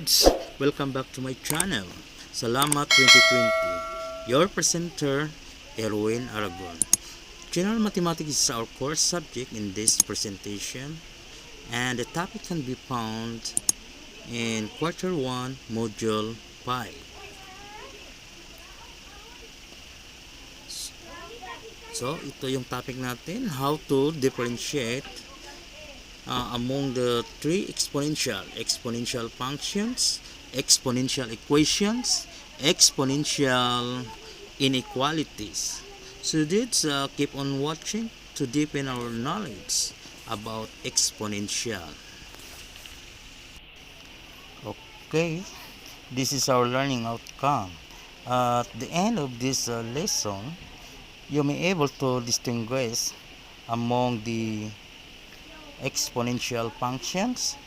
kids! Welcome back to my channel, SalaMath 2020. Your presenter, Erwin Aragon. General Mathematics is our core subject in this presentation, and the topic can be found in Quarter 1, Module 5. So, ito yung topic natin, how to differentiate among the three exponential functions, exponential equations, exponential inequalities. So let's keep on watching to deepen our knowledge about exponential. Okay, this is our learning outcome. At the end of this lesson, you may able to distinguish among the exponential functions,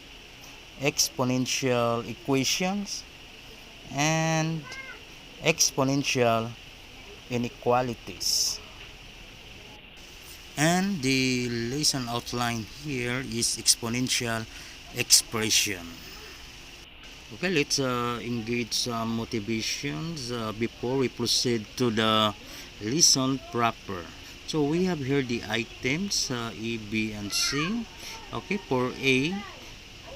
exponential equations, and exponential inequalities. And the lesson outline here is exponential expression. Okay, let's engage some motivations before we proceed to the lesson proper. So we have here the items A, B, and C. Okay, for A,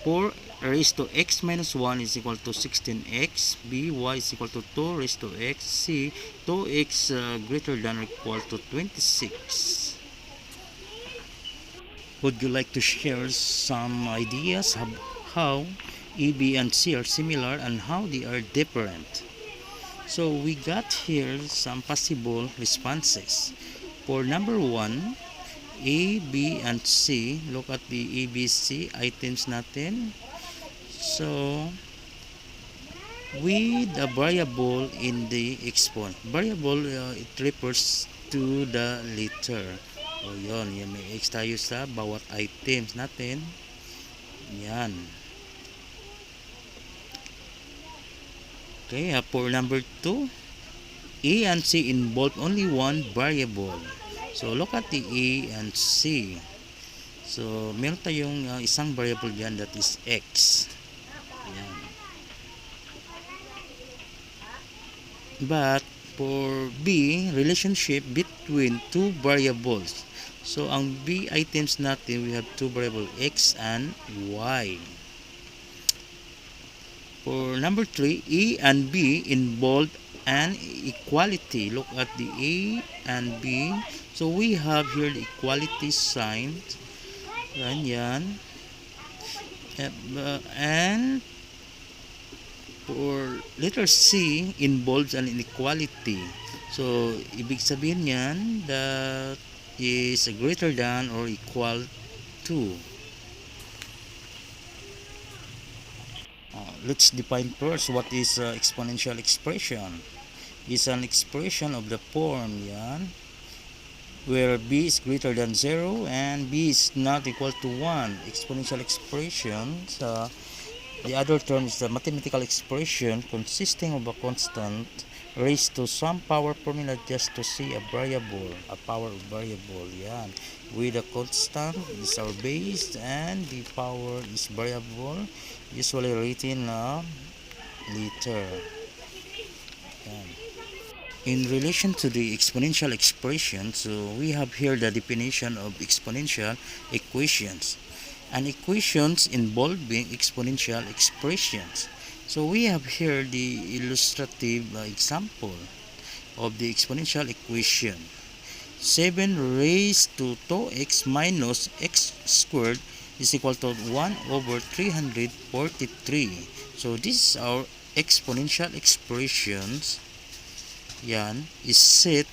4 raised to x minus 1 is equal to 16x. B, y is equal to 2 raised to x. C, 2x greater than or equal to 26. Would you like to share some ideas of how A, B, and C are similar and how they are different? So we got here some possible responses. For number 1, A, B, and C, look at the A, B, C items natin. So, with a variable in the exponent. Variable, it refers to the letter. O yun, may x tayo sa bawat items natin. Yan. Okay, for number 2, A and C involve only one variable. So, look at the A and C. So, meron tayong isang variable dyan that is x. Ayan. But, for B, relationship between two variables. So, ang B items natin, we have two variables, x and y. For number 3, A and B involve an equality. Look at the A and B. So we have here the equality sign. Yan. And for letter C involves an inequality. So ibig sabihin yan that is greater than or equal to. Let's define first what is exponential expression. Is an expression of the form yan, where b is greater than 0 and b is not equal to 1. Exponential expression, the other term is the mathematical expression consisting of a constant raised to some power formula just to see a variable, a power of variable. Yan. With a constant is our base and the power is variable, usually written a liter. Yan. In relation to the exponential expression, so we have here the definition of exponential equations and equations involving exponential expressions. So we have here the illustrative example of the exponential equation. 7 raised to 2x minus x squared is equal to 1 over 343. So this is our exponential expressions. Yan is set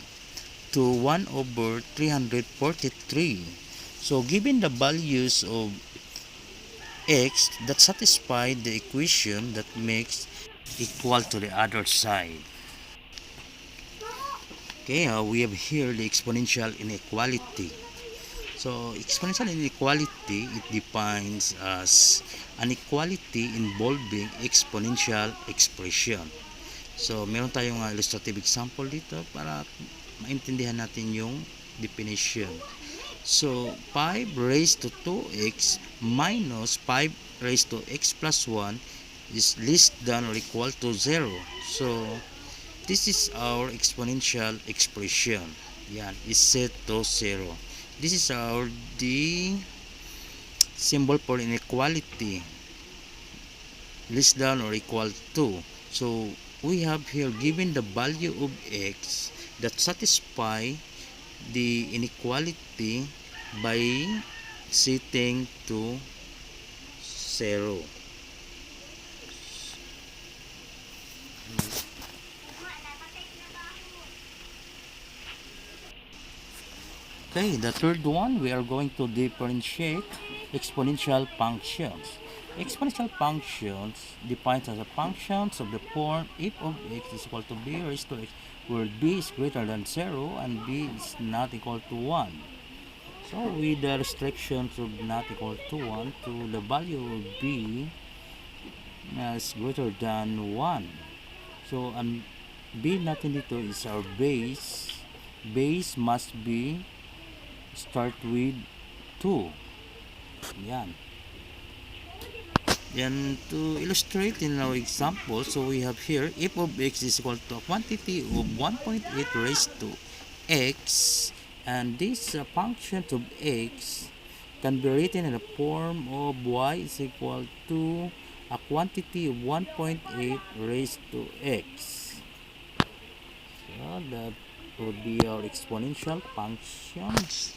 to 1 over 343. So given the values of x that satisfy the equation that makes equal to the other side. Okay, we have here the exponential inequality. So exponential inequality, it defines as an equality involving exponential expression. So, meron tayong illustrative example dito para maintindihan natin yung definition. So, 5 raised to 2x minus 5 raised to x plus 1 is less than or equal to 0. So this is our exponential expression. Yan, is set to 0. This is our the symbol for inequality, less than or equal to. So we have here given the value of x that satisfy the inequality by setting to 0. Okay, the third one, we are going to differentiate exponential functions. Exponential functions defined as a functions of the form f of x is equal to b raised to x, where b is greater than 0 and b is not equal to 1. So with the restrictions of not equal to 1 to the value of b is greater than 1. So b not into is our base. Base must be start with 2. Yan. And to illustrate in our example, so we have here f of x is equal to a quantity of 1.8 raised to x, and this function of x can be written in the form of y is equal to a quantity of 1.8 raised to x. So that would be our exponential functions.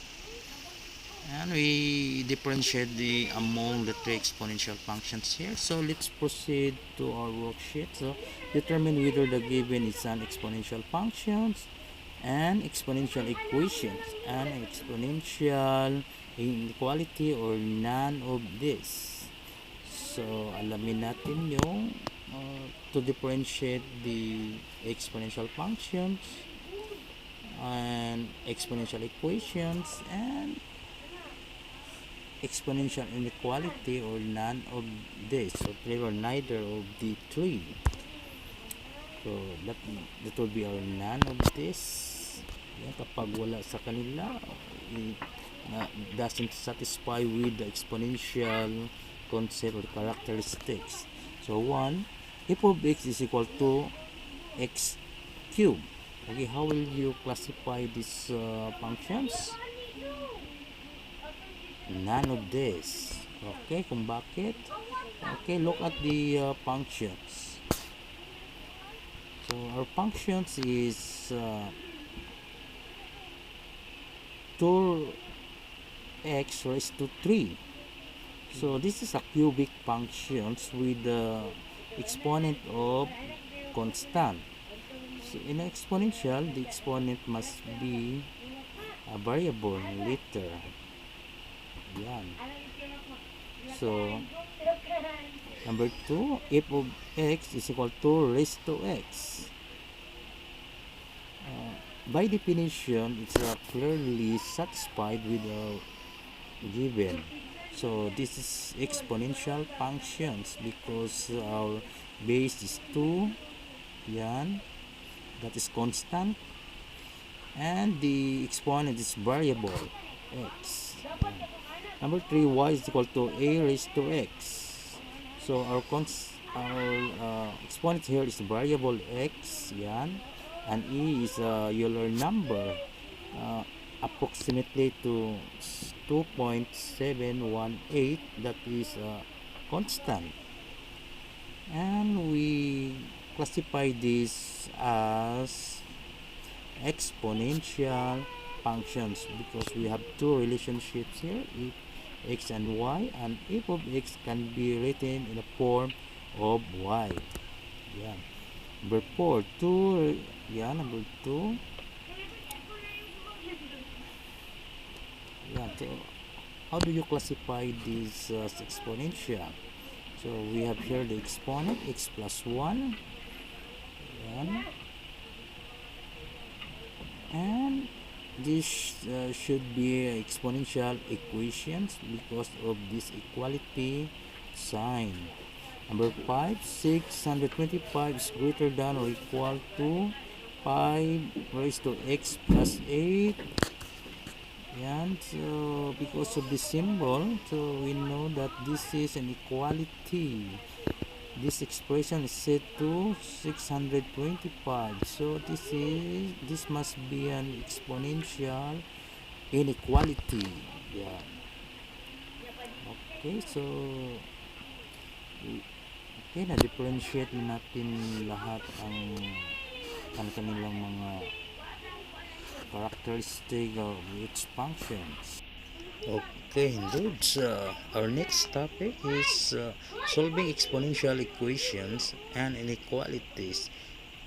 And we differentiate the among the three exponential functions here. So let's proceed to our worksheet. So determine whether the given is an exponential functions and exponential equations and exponential inequality or none of this. So alamin natin yung to differentiate the exponential functions and exponential equations and exponential inequality or none of this, or three or neither of the three. So that would be our none of this. Yan, kapag wala sa kanila, it doesn't satisfy with the exponential concept or characteristics. So 1, f of x is equal to x cubed. Okay, how will you classify these functions? None of this. Okay, kung bakit? Okay, look at the functions. So our functions is 2x raised to 3. So this is a cubic functions with the exponent of constant. So in an exponential, the exponent must be a variable later. Yan. So number 2, f of x is equal to raised to x. By definition, it's clearly satisfied with the given. So this is exponential functions because our base is 2. Yan. That is constant. And the exponent is variable x. Yan. Number 3, y is equal to a raised to x. So our exponent here is variable x, yan, and e is a Euler number, approximately to 2.718. That is constant, and we classify this as exponential functions because we have two relationships here, x and y, and f of x can be written in the form of y. Yeah. Number 4, 2. Yeah, number 2. Yeah. So how do you classify this exponential? So we have here the exponent x plus 1. Yeah. And this should be exponential equations because of this equality sign. Number 5, 625 is greater than or equal to 5 raised to x plus 8. And so because of this symbol, so we know that this is an equality. this expression is set to 625. So this must be an exponential inequality. Yeah. Okay, so okay, na-differentiate natin lahat ang kanilang mga characteristic of its functions. Okay, good. Our next topic is solving exponential equations and inequalities,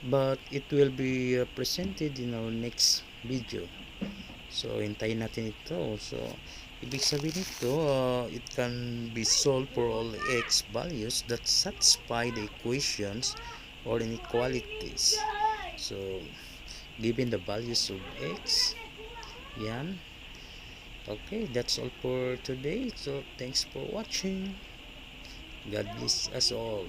but it will be presented in our next video. So, hintayin natin ito. So, ibig sabihin nito, it can be solved for all x values that satisfy the equations or inequalities. So, given the values of x, yan. Okay, that's all for today. So, thanks for watching. God bless us all.